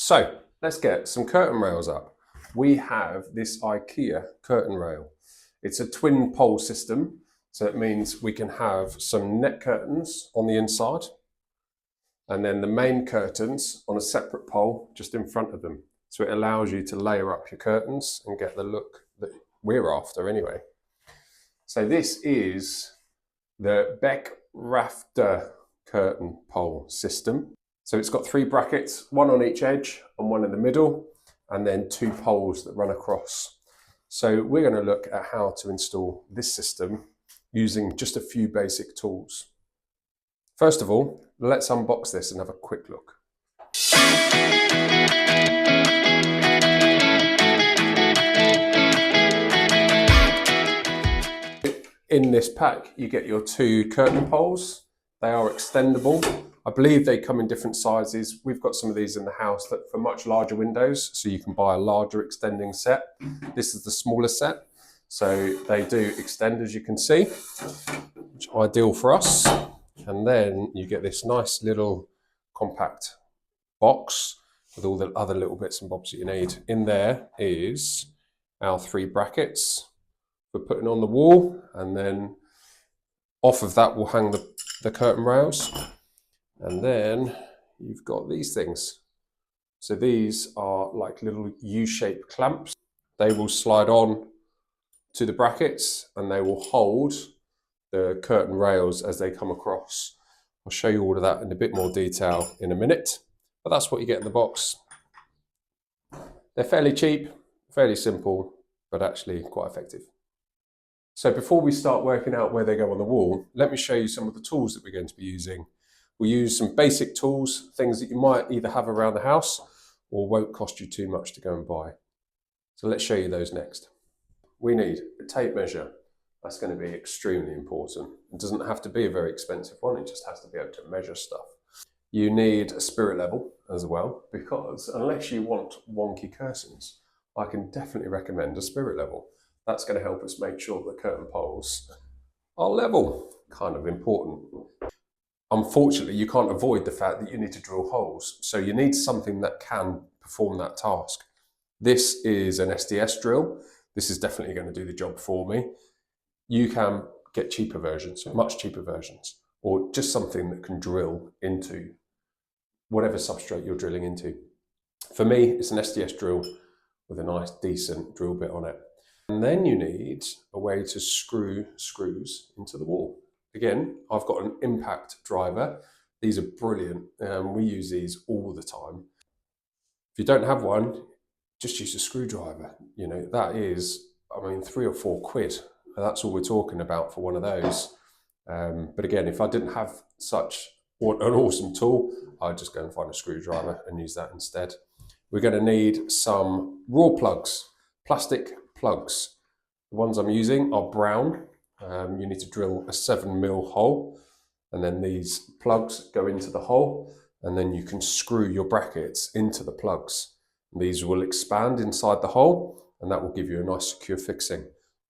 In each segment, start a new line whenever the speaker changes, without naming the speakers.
So let's get some curtain rails up. We have this IKEA curtain rail. It's a twin pole system, so it means we can have some net curtains on the inside and then the main curtains on a separate pole just in front of them. So it allows you to layer up your curtains and get the look that we're after anyway. So this is the Beck rafter curtain pole system. So it's got 3 brackets, one on each edge and one in the middle, and then 2 poles that run across. So we're going to look at how to install this system using just a few basic tools. First of all, let's unbox this and have a quick look. In this pack, you get your 2 curtain poles. They are extendable. I believe they come in different sizes. We've got some of these in the house that for much larger windows, so you can buy a larger extending set. This is the smaller set. So they do extend, as you can see, which is ideal for us. And then you get this nice little compact box with all the other little bits and bobs that you need. In there is our 3 brackets for putting on the wall, and then off of that will hang the curtain rails. And then you've got these things. So these are like little U-shaped clamps. They will slide on to the brackets and they will hold the curtain rails as they come across. I'll show you all of that in a bit more detail in a minute, but that's what you get in the box. They're fairly cheap, fairly simple, but actually quite effective. So before we start working out where they go on the wall, let me show you some of the tools that we're going to be using. We use some basic tools, things that you might either have around the house or won't cost you too much to go and buy. So let's show you those next. We need a tape measure. That's going to be extremely important. It doesn't have to be a very expensive one, it just has to be able to measure stuff. You need a spirit level as well, because unless you want wonky curtains, I can definitely recommend a spirit level. That's going to help us make sure the curtain poles are level. Kind of important. Unfortunately, you can't avoid the fact that you need to drill holes. So you need something that can perform that task. This is an SDS drill. This is definitely going to do the job for me. You can get cheaper versions, much cheaper versions, or just something that can drill into whatever substrate you're drilling into. For me, it's an SDS drill with a nice, decent drill bit on it. And then you need a way to screw screws into the wall. Again, I've got an impact driver. These are brilliant. We use these all the time. If you don't have one, just use a screwdriver. You know, that is, 3 or 4 quid. That's all we're talking about for one of those. But again, if I didn't have such an awesome tool, I'd just go and find a screwdriver and use that instead. We're going to need some raw plugs, plastic plugs. The ones I'm using are brown. You need to drill a 7mm hole, and then these plugs go into the hole, and then you can screw your brackets into the plugs. These will expand inside the hole, and that will give you a nice secure fixing.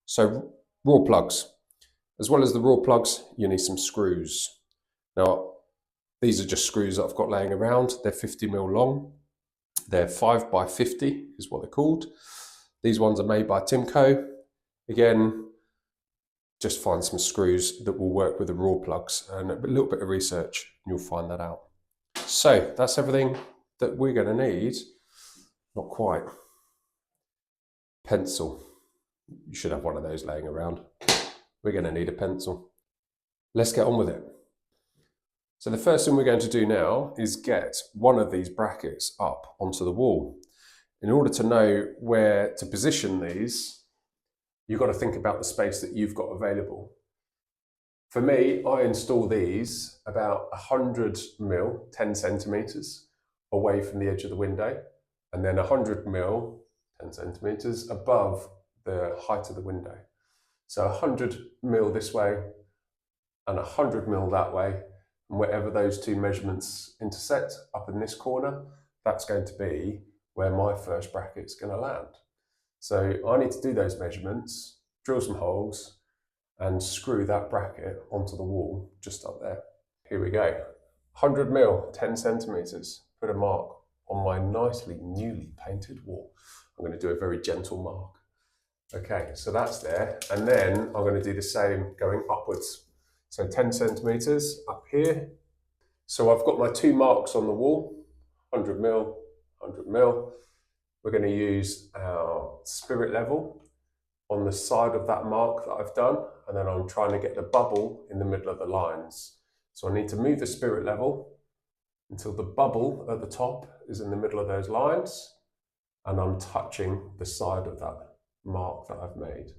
So raw plugs. As well as the raw plugs, you need some screws. Now, these are just screws that I've got laying around. They're 50mm long. They're 5x50 is what they're called. These ones are made by Timco. Again, just find some screws that will work with the raw plugs, and a little bit of research and you'll find that out. So that's everything that we're going to need. Not quite. Pencil. You should have one of those laying around. We're going to need a pencil. Let's get on with it. So the first thing we're going to do now is get one of these brackets up onto the wall. In order to know where to position these, you've got to think about the space that you've got available. For me, I install these about 100mm, 10 centimeters away from the edge of the window, and then 100mm, 10 centimeters above the height of the window. So 100mm this way and 100mm that way, and wherever those 2 measurements intersect up in this corner, that's going to be where my first bracket's going to land. So I need to do those measurements, drill some holes, and screw that bracket onto the wall just up there. Here we go. 100mm, 10 centimeters. Put a mark on my nicely newly painted wall. I'm going to do a very gentle mark. Okay, so that's there. And then I'm going to do the same going upwards. So 10 centimeters up here. So I've got my 2 marks on the wall, 100 mil, 100 mil. We're going to use our spirit level on the side of that mark that I've done, and then I'm trying to get the bubble in the middle of the lines. So I need to move the spirit level until the bubble at the top is in the middle of those lines, and I'm touching the side of that mark that I've made.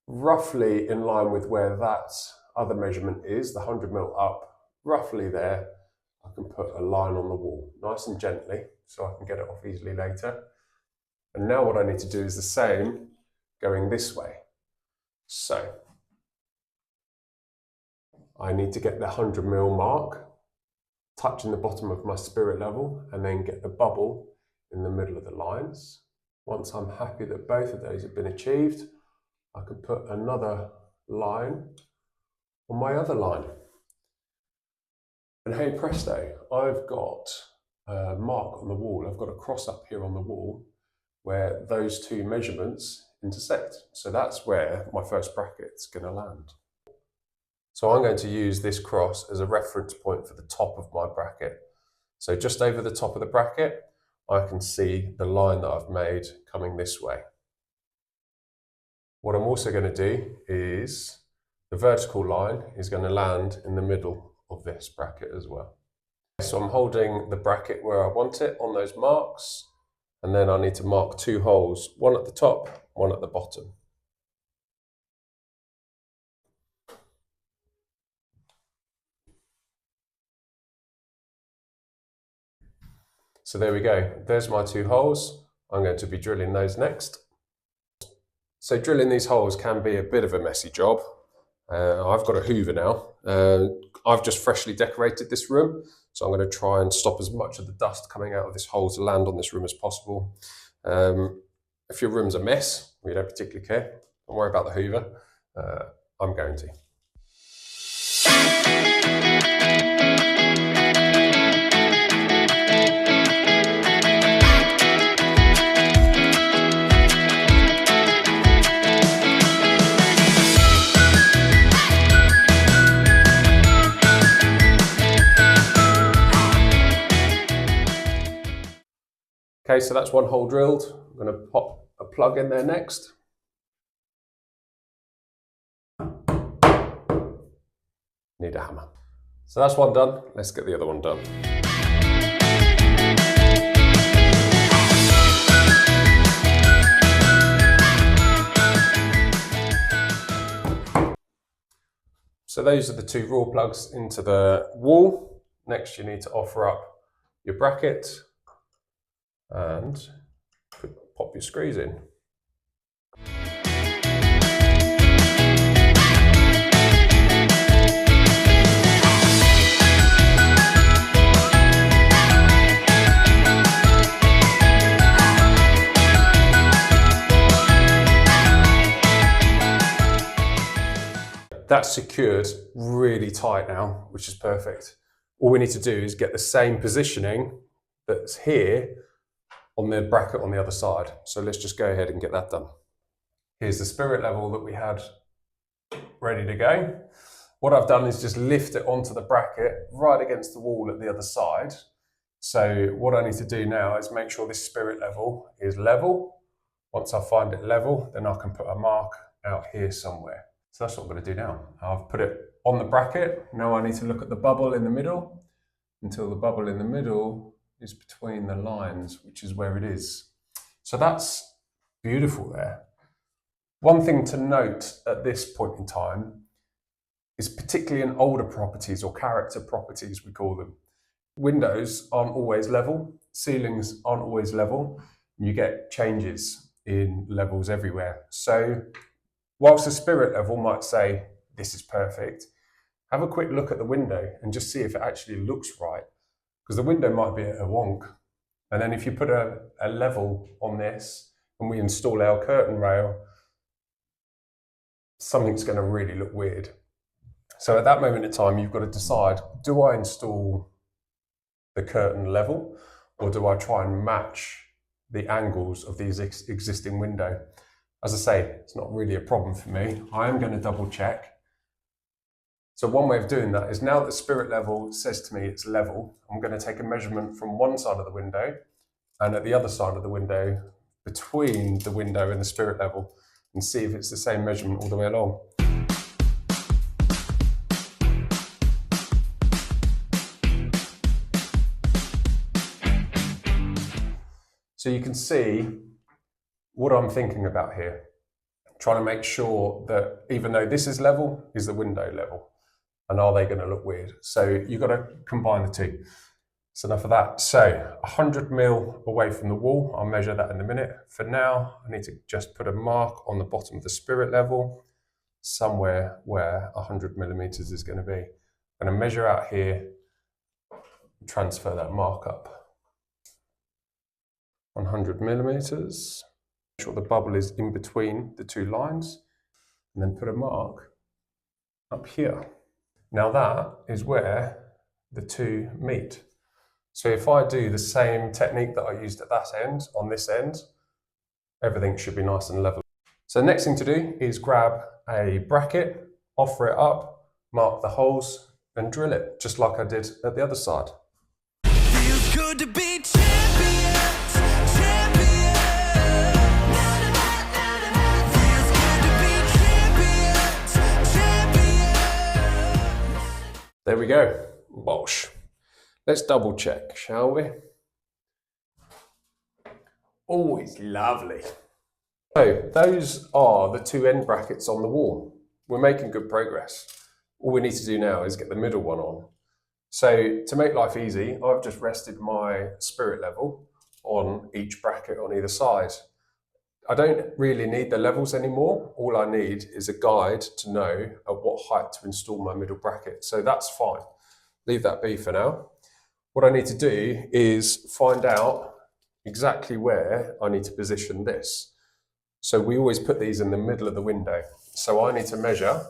Roughly in line with where that other measurement is, the 100 mil up, roughly there, I can put a line on the wall, nice and gently, so I can get it off easily later. And now what I need to do is the same going this way. So I need to get the 100 mil mark, touching the bottom of my spirit level, and then get the bubble in the middle of the lines. Once I'm happy that both of those have been achieved, I can put another line on my other line. And hey presto, I've got a mark on the wall. I've got a cross up here on the wall where those 2 measurements intersect. So that's where my first bracket's going to land. So I'm going to use this cross as a reference point for the top of my bracket. So just over the top of the bracket, I can see the line that I've made coming this way. What I'm also going to do is the vertical line is going to land in the middle of this bracket as well. So I'm holding the bracket where I want it on those marks, and then I need to mark 2 holes, one at the top, one at the bottom. So there we go, there's my 2 holes. I'm going to be drilling those next. So drilling these holes can be a bit of a messy job. I've got a Hoover now. I've just freshly decorated this room, so I'm going to try and stop as much of the dust coming out of this hole to land on this room as possible. If your room's a mess, we don't particularly care. Don't worry about the Hoover. I'm going to. Okay, so that's 1 hole drilled. I'm going to pop a plug in there next. Need a hammer. So that's 1 done. Let's get the other one done. So those are the 2 raw plugs into the wall. Next, you need to offer up your bracket and pop your screws in. That's secured really tight now, which is perfect. All we need to do is get the same positioning that's here on the bracket on the other side. So let's just go ahead and get that done. Here's the spirit level that we had ready to go. What I've done is just lift it onto the bracket right against the wall at the other side. So what I need to do now is make sure this spirit level is level. Once I find it level, then I can put a mark out here somewhere. So that's what I'm going to do now. I've put it on the bracket. Now I need to look at the bubble in the middle until the bubble in the middle is between the lines, which is where it is. So that's beautiful there. One thing to note at this point in time is particularly in older properties or character properties, we call them. Windows aren't always level, ceilings aren't always level, and you get changes in levels everywhere. So whilst the spirit level might say, this is perfect, have a quick look at the window and just see if it actually looks right. Because the window might be a wonk. And then if you put a level on this and we install our curtain rail, something's going to really look weird. So at that moment in time, you've got to decide, do I install the curtain level or do I try and match the angles of the existing window? As I say, it's not really a problem for me. I am going to double check. So one way of doing that is, now that the spirit level says to me it's level, I'm going to take a measurement from one side of the window and at the other side of the window, between the window and the spirit level, and see if it's the same measurement all the way along. So you can see what I'm thinking about here. I'm trying to make sure that even though this is level, is the window level? And are they going to look weird? So you've got to combine the two. So enough of that. So 100 mil away from the wall. I'll measure that in a minute. For now, I need to just put a mark on the bottom of the spirit level, somewhere where 100 millimeters is going to be. I'm going to measure out here, transfer that mark up. 100 millimeters. Make sure the bubble is in between the two lines, and then put a mark up here. Now that is where the two meet. So if I do the same technique that I used at that end, on this end, everything should be nice and level. So the next thing to do is grab a bracket, offer it up, mark the holes, and drill it, just like I did at the other side.
Feels good to be champions, champions. Feels good to be champions, champions.
There we go, Bosh. Let's double check, shall we? Oh, it's lovely. So those are the two end brackets on the wall. We're making good progress. All we need to do now is get the middle one on. So to make life easy, I've just rested my spirit level on each bracket on either side. I don't really need the levels anymore. All I need is a guide to know at what height to install my middle bracket. So that's fine. Leave that be for now. What I need to do is find out exactly where I need to position this. So we always put these in the middle of the window. So I need to measure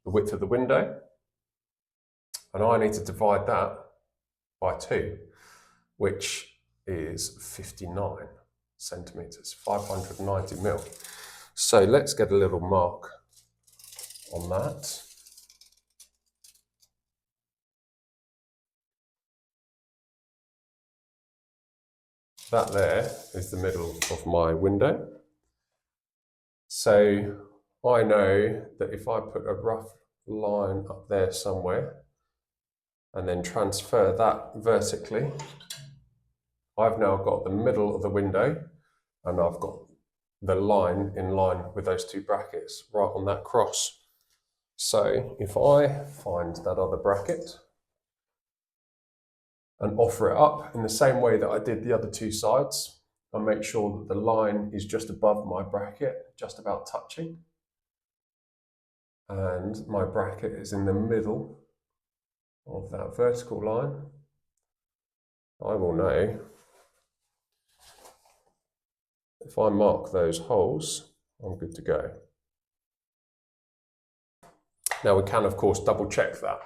the width of the window, and I need to divide that by 2, which is 59 centimeters, 590 mil. So let's get a little mark on that. That there is the middle of my window. So I know that if I put a rough line up there somewhere and then transfer that vertically, I've now got the middle of the window, and I've got the line in line with those two brackets right on that cross. So if I find that other bracket and offer it up in the same way that I did the other two sides, I make sure that the line is just above my bracket, just about touching, and my bracket is in the middle of that vertical line. I will know, if I mark those holes, I'm good to go. Now we can, of course, double check that.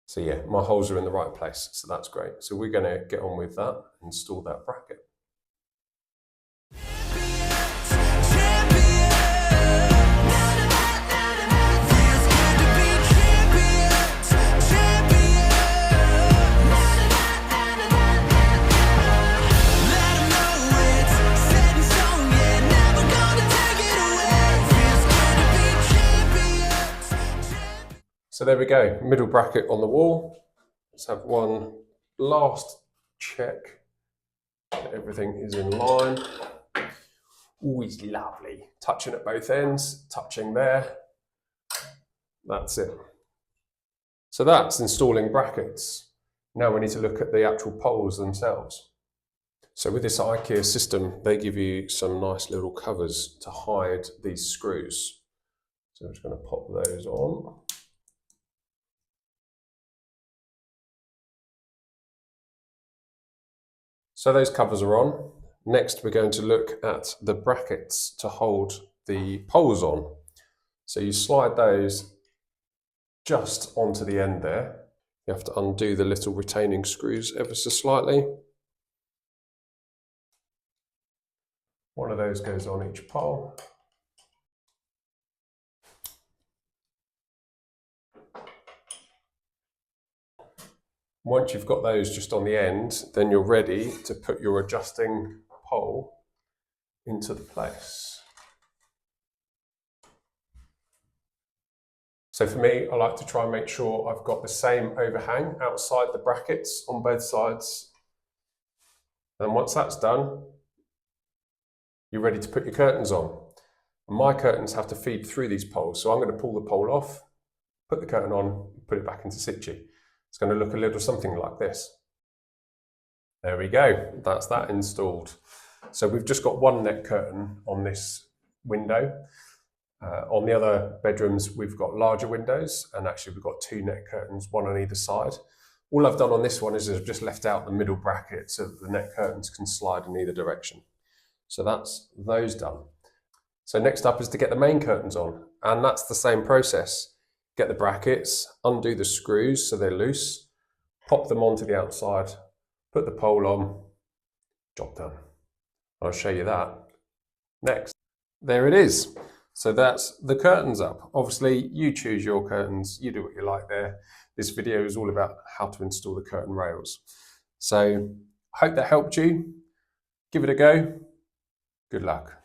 So yeah, my holes are in the right place, so that's great. So we're going to get on with that, install that bracket. So there we go, middle bracket on the wall. Let's have one last check that everything is in line. Always lovely. Touching at both ends, touching there. That's it. So that's installing brackets. Now we need to look at the actual poles themselves. So with this IKEA system, they give you some nice little covers to hide these screws. So I'm just going to pop those on. So those covers are on. Next, we're going to look at the brackets to hold the poles on. So you slide those just onto the end there. You have to undo the little retaining screws ever so slightly. One of those goes on each pole. Once you've got those just on the end, then you're ready to put your adjusting pole into the place. So for me, I like to try and make sure I've got the same overhang outside the brackets on both sides. And once that's done, you're ready to put your curtains on. And my curtains have to feed through these poles, so I'm going to pull the pole off, put the curtain on, put it back into situ. It's going to look a little something like this. There we go, that's that installed. So we've just got one net curtain on this window. On the other bedrooms, we've got larger windows, and actually we've got two net curtains, one on either side. All I've done on this one is I've just left out the middle bracket so that the net curtains can slide in either direction. So that's those done. So next up is to get the main curtains on, and that's the same process. Get the brackets, undo the screws so they're loose, pop them onto the outside, put the pole on, job done. I'll show you that next. There it is. So that's the curtains up. Obviously, you choose your curtains, you do what you like there. This video is all about how to install the curtain rails. So I hope that helped you. Give it a go. Good luck.